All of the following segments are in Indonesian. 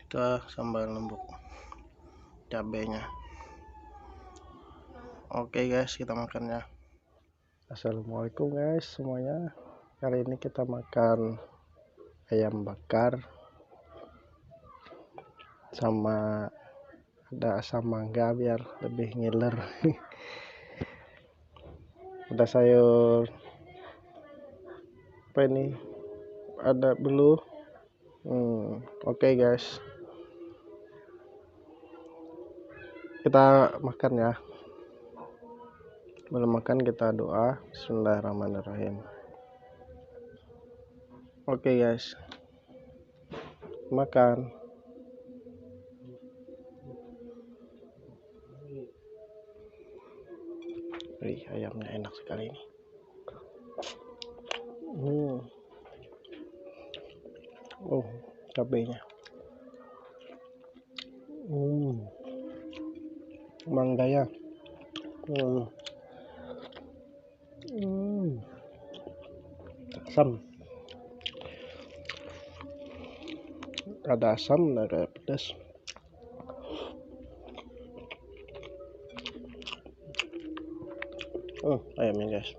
ke sambal lembut cabenya. Oke guys, kita makan ya. Assalamualaikum guys semuanya. Kali ini kita makan ayam bakar sama ada asam mangga biar lebih ngiler. Ada sayur apa ini, ada beluh. Oke guys, kita makan ya. Belum makan kita doa. Bismillahirrahmanirrahim. Oke guys, makan. Wih, ayamnya enak sekali ini. Oh, cabenya. Mangga ya. Asam. Ada asam, ada pedas. Ayamnya guys.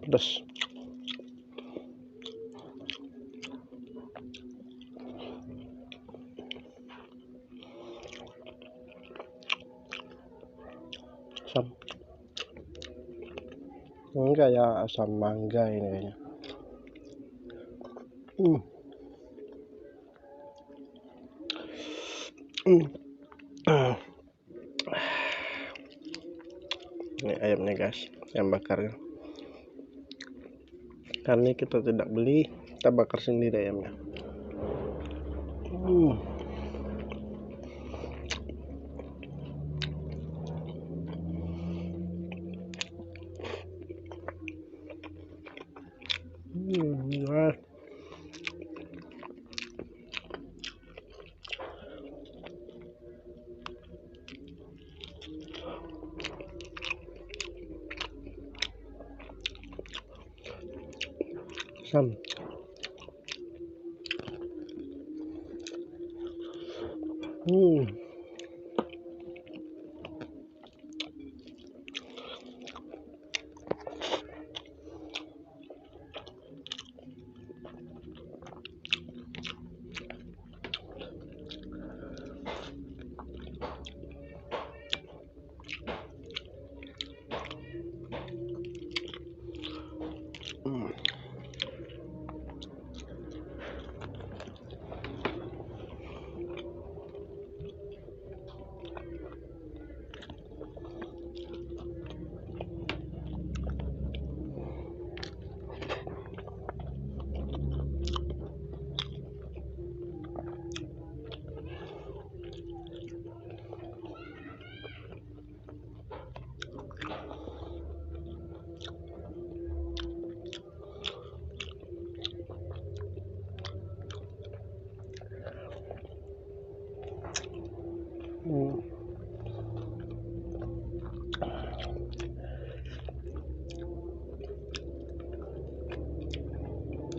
Pedas. Asam. Enggak ya, asam mangga ini kayaknya. Ini ayamnya guys, ayam bakarnya. Karena kita tidak beli, kita bakar sendiri ayamnya. Asam.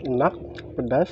Enak, pedas.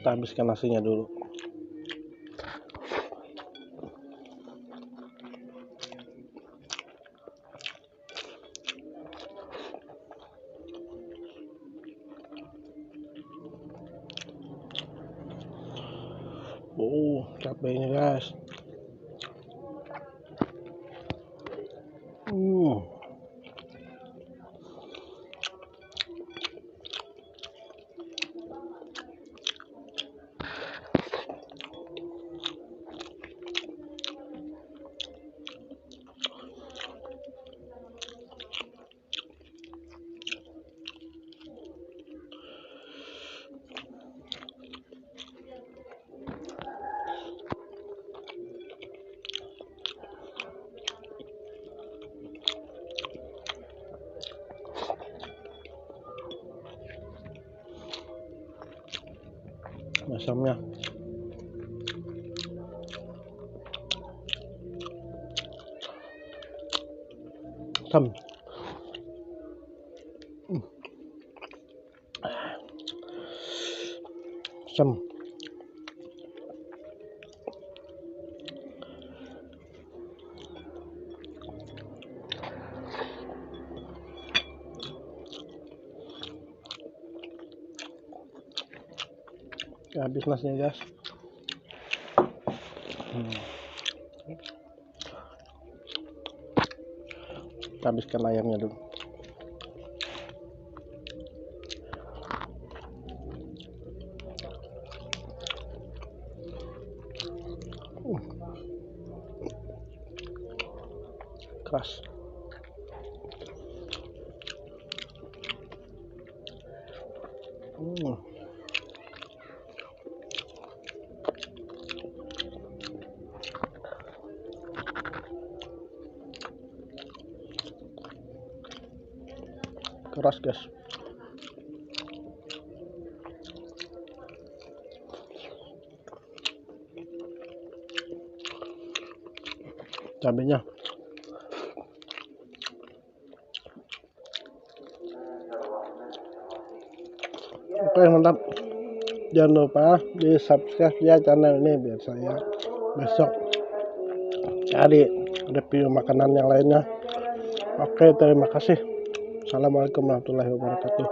Kita habiskan nasinya dulu. Cabenya guys. Asamnya asam. Asam. Habis nasinya guys. Kita habiskan ayamnya dulu. Keras. Keras guys. Cabenya. Oke mantap. Jangan lupa di subscribe ya channel ini biar saya besok cari review makanan yang lainnya. Oke, terima kasih. Assalamualaikum warahmatullahi wabarakatuh.